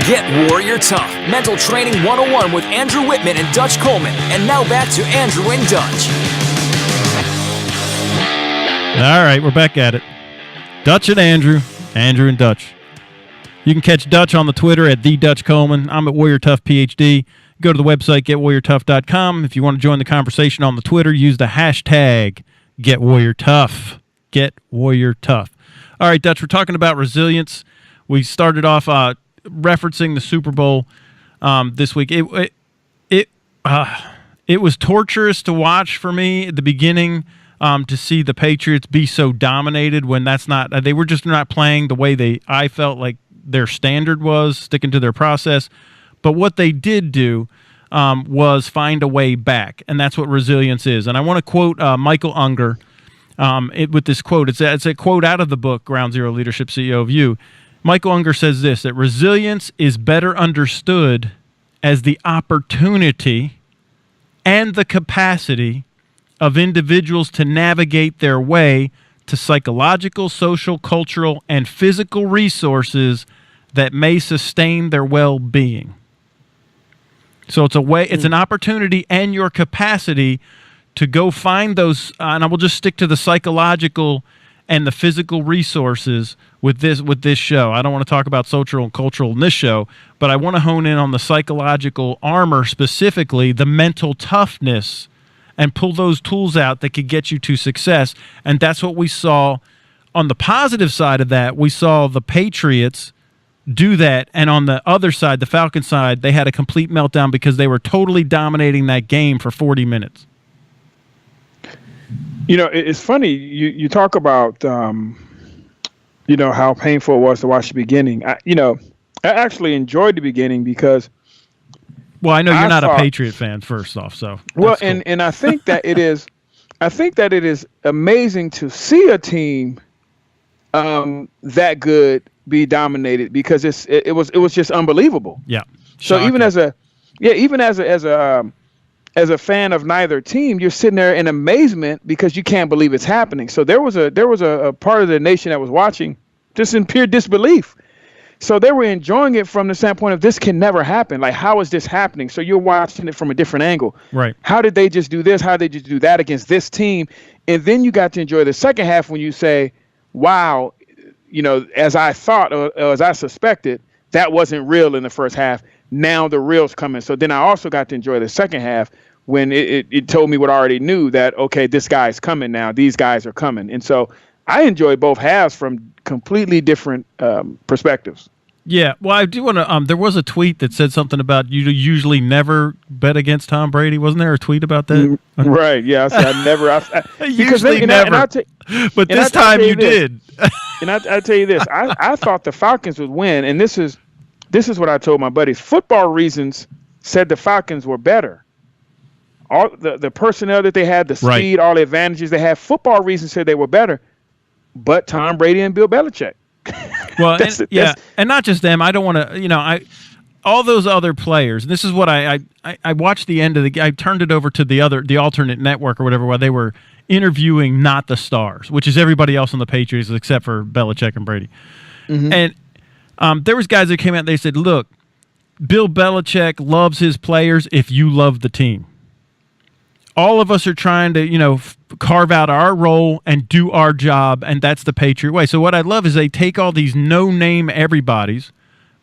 Get Warrior Tough, Mental Training 101 with Andrew Wittman and Dutch Coleman. And now back to Andrew and Dutch. All right, we're back at it. Dutch and Andrew and Dutch. You can catch Dutch on the Twitter at @TheDutchColeman. I'm at Warrior Tough PhD. Go to the website, getwarriortough.com. If you want to join the conversation on the Twitter, use the hashtag #GetWarriorTough. #GetWarriorTough. All right, Dutch, we're talking about resilience. We started off referencing the Super Bowl this week. It was torturous to watch for me at the beginning to see the Patriots be so dominated when they were just not playing the way I felt like their standard was, sticking to their process. But what they did do was find a way back, and that's what resilience is. And I want to quote Michael Unger with this quote. It's a quote out of the book, Ground Zero Leadership, CEO View. Michael Unger says this, that resilience is better understood as the opportunity and the capacity of individuals to navigate their way to psychological, social, cultural, and physical resources that may sustain their well-being. So it's an opportunity and your capacity to go find those, and I will just stick to the psychological and the physical resources with this show. I don't want to talk about social and cultural in this show, but I want to hone in on the psychological armor, specifically the mental toughness, and pull those tools out that could get you to success. And that's what we saw on the positive side of that. We saw the Patriots do that, and on the other side, the Falcons side, they had a complete meltdown because they were totally dominating that game for 40 minutes. You know, it's funny. You talk about, how painful it was to watch the beginning. I actually enjoyed the beginning because. Well, I know you're not a Patriot fan, first off. So. Well, cool. and I think that it is. I think that it is amazing to see a team that good be dominated because it was just unbelievable. Yeah. So even as a fan of neither team, you're sitting there in amazement because you can't believe it's happening. So there was a part of the nation that was watching just in pure disbelief. So they were enjoying it from the standpoint of this can never happen. Like, how is this happening? So you're watching it from a different angle. Right. How did they just do this? How did they just do that against this team? And then you got to enjoy the second half when you say, wow, as I thought or as I suspected, that wasn't real in the first half. Now the real's coming. So then I also got to enjoy the second half when it told me what I already knew, that, okay, this guy's coming now. These guys are coming. And so I enjoyed both halves from completely different perspectives. Yeah, well, I do want to. There was a tweet that said something about you usually never bet against Tom Brady. Wasn't there a tweet about that? Right. Yeah. I never. Usually never. But this time you did. And I tell you this. I thought the Falcons would win, and this is what I told my buddies. Football reasons said the Falcons were better. All the personnel that they had, the speed, all the advantages they had. Football reasons said they were better, but Tom Brady and Bill Belichick. Well, and not just them. I don't want to, all those other players. And this is what I watched the end of I turned it over to the alternate network or whatever, while they were interviewing not the stars, which is everybody else on the Patriots except for Belichick and Brady. Mm-hmm. And there was guys that came out and they said, look, Bill Belichick loves his players if you love the team. All of us are trying to, carve out our role and do our job, and that's the Patriot way. So what I love is they take all these no-name everybody's,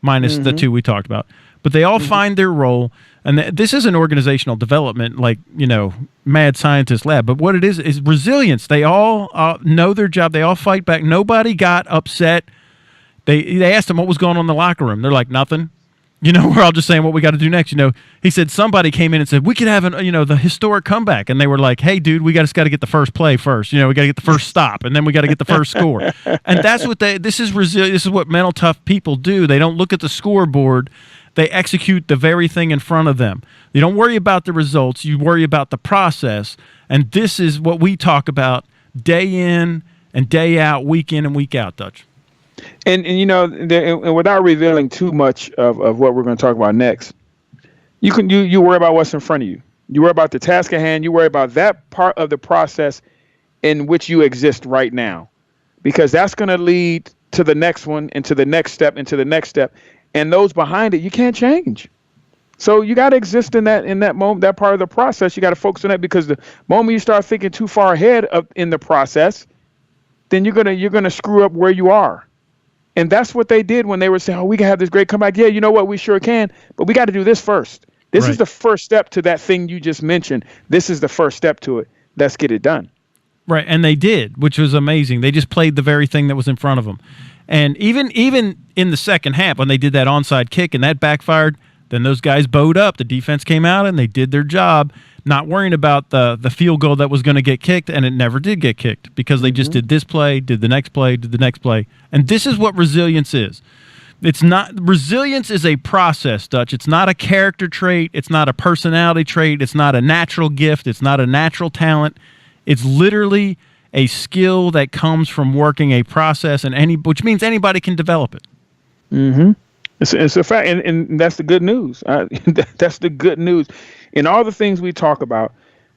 minus the two we talked about, but they all find their role, and this is an organizational development, like, mad scientist lab, but what it is resilience. They all know their job. They all fight back. Nobody got upset. They asked them what was going on in the locker room. They're like, nothing. We're all just saying what we got to do next. He said somebody came in and said, we could have the historic comeback. And they were like, hey, dude, we just got to get the first play first. We got to get the first stop, and then we got to get the first score. And that's what this is resilience. This is what mental tough people do. They don't look at the scoreboard. They execute the very thing in front of them. You don't worry about the results. You worry about the process. And this is what we talk about day in and day out, week in and week out, Dutch. And without revealing too much of what we're going to talk about next, you worry about what's in front of you. You worry about the task at hand. You worry about that part of the process in which you exist right now, because that's going to lead to the next one and to the next step and to the next step. and those behind it, you can't change. So you got to exist in that moment, that part of the process. You got to focus on that, because the moment you start thinking too far ahead in the process, then you're gonna screw up where you are. And that's what they did when they were saying, "Oh, we can have this great comeback." Yeah, you know what? We sure can, but we got to do this first. This is the first step to that thing you just mentioned. This is the first step to it. Let's get it done. Right, and they did, which was amazing. They just played the very thing that was in front of them. And even in the second half, when they did that onside kick and that backfired, then those guys bowed up. The defense came out and they did their job, not worrying about the field goal that was going to get kicked, and it never did get kicked because they just did this play, did the next play, did the next play. And this is what resilience is. Resilience is a process, Dutch. It's not a character trait. It's not a personality trait. It's not a natural gift. It's not a natural talent. It's literally a skill that comes from working a process, which means anybody can develop it. Mm-hmm. It's a fact, and that's the good news. That's the good news. In all the things we talk about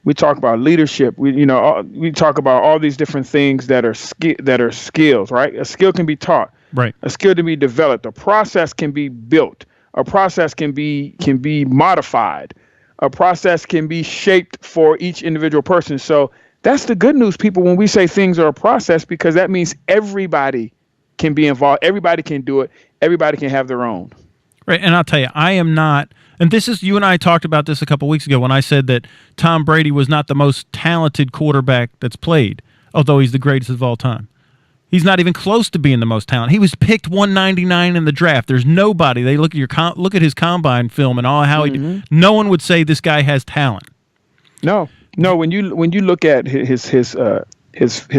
leadership. We talk about all these different things that are skills, right? A skill can be taught. Right. A skill to be developed. A process can be built. A process can be modified. A process can be shaped for each individual person. So that's the good news, people, when we say things are a process, because that means everybody can be involved. Everybody can do it. Everybody can have their own. Right. And I'll tell you, I am not, and this is, you and I talked about this a couple weeks ago when I said that Tom Brady was not the most talented quarterback that's played, although he's the greatest of all time. He's not even close to being the most talented. He was picked 199 in the draft. There's nobody. They look at his combine film and all how no one would say this guy has talent. No. When you look at his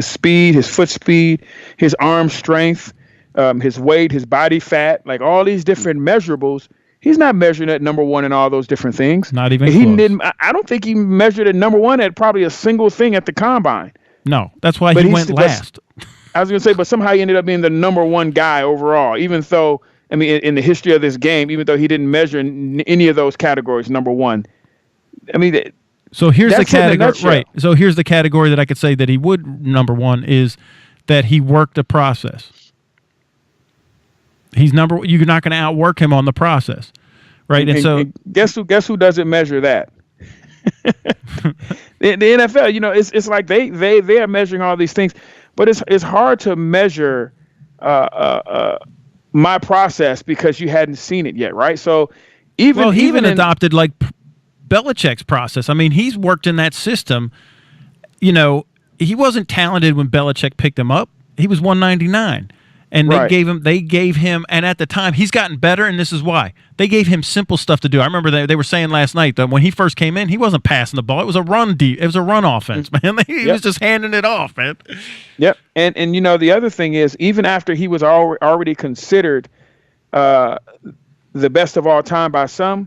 speed, his foot speed, his arm strength, his weight, his body fat, like all these different measurables, he's not measuring at number one in all those different things. Not even close. I don't think he measured at number one at probably a single thing at the combine. No, that's why he went last. I was going to say, but somehow he ended up being the number one guy overall, even though, I mean, in the history of this game, even though he didn't measure in any of those categories, number one. I mean, so here's the category, right? So here's the category that I could say that he would number one is that he worked a process. He's you're not going to outwork him on the process, right? And guess who doesn't measure that? the NFL, it's like they are measuring all these things, but it's hard to measure my process because you hadn't seen it yet, right? So he even adopted like Belichick's process. I mean, he's worked in that system. He wasn't talented when Belichick picked him up. He was 199. And they gave him, and at the time, he's gotten better, and this is why. They gave him simple stuff to do. I remember they were saying last night that when he first came in, he wasn't passing the ball. It was a run offense, man. He was just handing it off, man. Yep. And the other thing is, even after he was already considered the best of all time by some,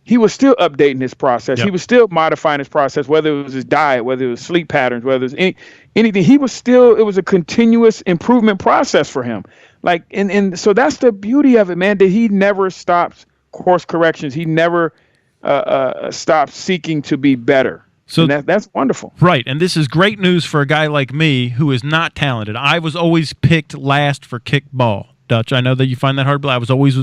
he was still updating his process. Yep. He was still modifying his process, whether it was his diet, whether it was sleep patterns, whether it was anything. It was a continuous improvement process for him. Like, and so that's the beauty of it, man, that he never stops course corrections. He never stops seeking to be better. So that's wonderful. Right. And this is great news for a guy like me who is not talented. I was always picked last for kickball, Dutch. I know that you find that hard, but I was always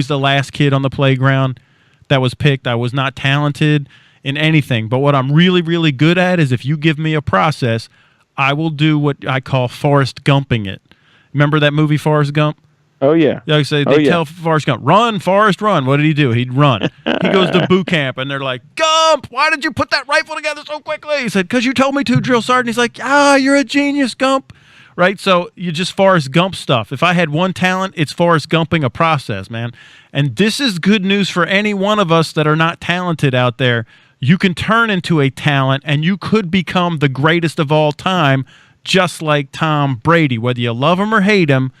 the last kid on the playground that was picked. I was not talented in anything, but what I'm really, really good at is if you give me a process, I will do what I call Forrest Gumping it. Remember that movie Forrest Gump? Oh yeah. They tell Forrest Gump, "Run, Forrest, run." What did he do? He'd run. He goes to boot camp, and they're like, "Gump, why did you put that rifle together so quickly?" He said, "Because you told me to, drill sergeant." He's like, "You're a genius, Gump." Right? So you just Forrest Gump stuff. If I had one talent, it's Forrest Gumping a process, man. And this is good news for any one of us that are not talented out there. You can turn into a talent, and you could become the greatest of all time, just like Tom Brady. Whether you love him or hate him,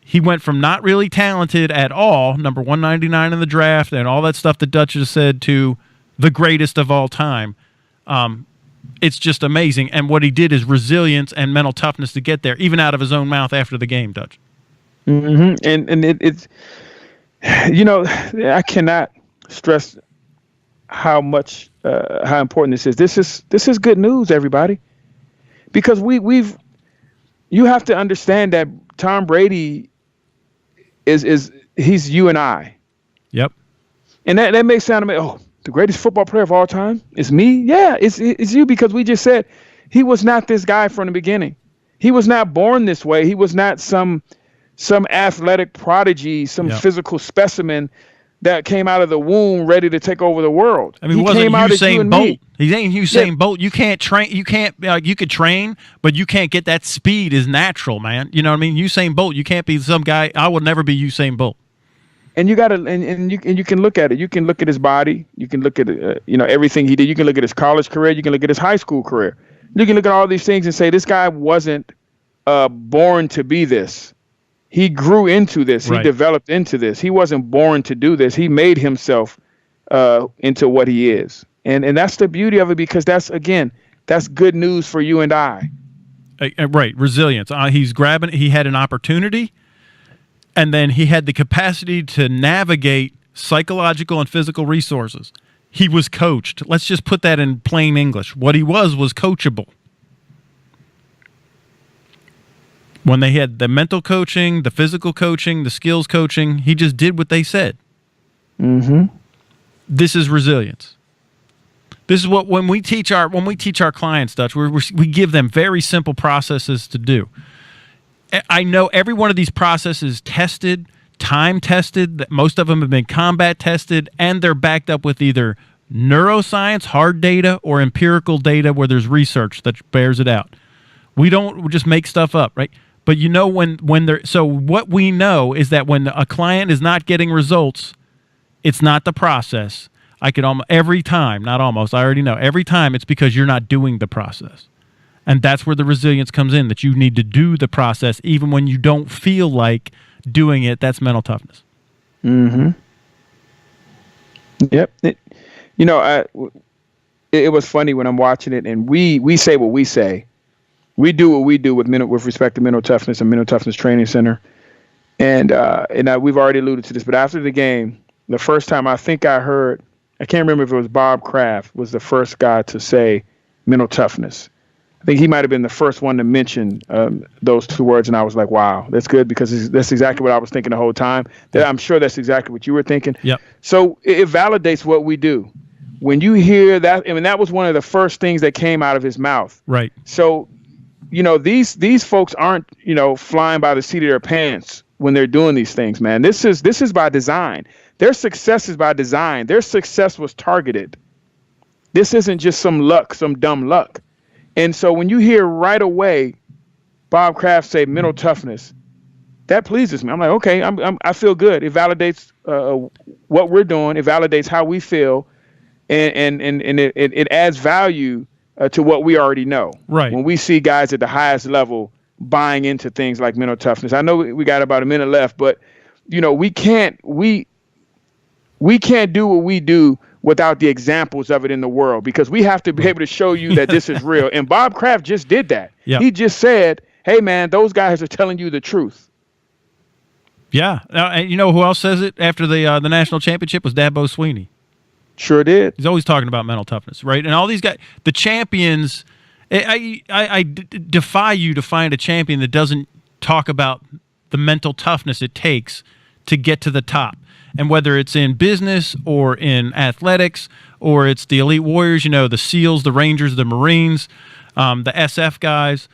he went from not really talented at all, number 199 in the draft, and all that stuff that Dutch just said, to the greatest of all time. It's just amazing. And what he did is resilience and mental toughness to get there, even out of his own mouth after the game, Dutch. Mm-hmm. And it's, I cannot stress how important this is. This is good news, everybody, because you have to understand that Tom Brady is he's you and I. Yep. And that may sound to me, oh, the greatest football player of all time is me. Yeah, it's you, because we just said he was not this guy from the beginning. He was not born this way. He was not some athletic prodigy, some physical specimen that came out of the womb ready to take over the world. I mean, he wasn't Usain Bolt. He ain't Usain Bolt. You can't train. You can't. You could train, but you can't get that speed is natural, man. You know what I mean? Usain Bolt. You can't be some guy. I would never be Usain Bolt. And you gotta, and you can look at it. You can look at his body. You can look at everything he did. You can look at his college career. You can look at his high school career. You can look at all these things and say this guy wasn't born to be this. He grew into this. He developed into this. He wasn't born to do this. He made himself into what he is. And that's the beauty of it, because that's good news for you and I. Right. Resilience. He had an opportunity, and then he had the capacity to navigate psychological and physical resources. He was coached. Let's just put that in plain English. What he was coachable. When they had the mental coaching, the physical coaching, the skills coaching, he just did what they said. Mm-hmm. This is resilience. This is what when we teach our clients, Dutch, we give them very simple processes to do. I know every one of these processes tested, time tested. That most of them have been combat tested, and they're backed up with either neuroscience, hard data, or empirical data where there's research that bears it out. We don't just make stuff up, right? But so what we know is that when a client is not getting results, it's not the process. I already know every time it's because you're not doing the process. And that's where the resilience comes in, that you need to do the process even when you don't feel like doing it. That's mental toughness. Mm-hmm. Yep. It was funny when I'm watching it, and we say what we say. We do what we do with respect to mental toughness and mental toughness training center. And we've already alluded to this, but after the game, the first time I think I heard, I can't remember if it was Bob Kraft was the first guy to say mental toughness. I think he might have been the first one to mention those two words, and I was like, wow, that's good, because that's exactly what I was thinking the whole time. I'm sure that's exactly what you were thinking. Yep. So it validates what we do. When you hear that, I mean, that was one of the first things that came out of his mouth. Right. So, these folks aren't, flying by the seat of their pants when they're doing these things, man. This is by design. Their success is by design. Their success was targeted. This isn't just some dumb luck. And so when you hear right away Bob Kraft say mental toughness, that pleases me. I'm like, okay, I feel good. It validates what we're doing. It validates how we feel, and it adds value to what we already know. Right. When we see guys at the highest level buying into things like mental toughness. I know we got about a minute left, but we can't do what we do without the examples of it in the world, because we have to be able to show you that this is real. And Bob Kraft just did that. Yep. He just said, hey, man, those guys are telling you the truth. Yeah. And you know who else says it after the national championship was Dabo Swinney. Sure did. He's always talking about mental toughness, right? And all these guys, the champions, I defy you to find a champion that doesn't talk about the mental toughness it takes to get to the top. And whether it's in business or in athletics, or it's the elite warriors, the SEALs, the Rangers, the Marines, the SF guys,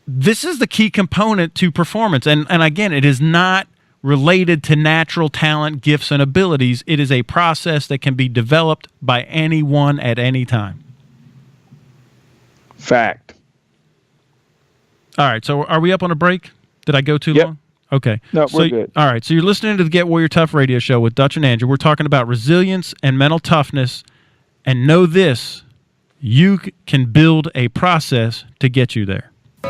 this is the key component to performance. And again, it is not related to natural talent, gifts, and abilities. It is a process that can be developed by anyone at any time. Fact. All right, so are we up on a break? Did I go too long? Okay. No, we're good. All right, so you're listening to the Get Warrior Tough radio show with Dutch and Andrew. We're talking about resilience and mental toughness. And know this, you can build a process to get you there.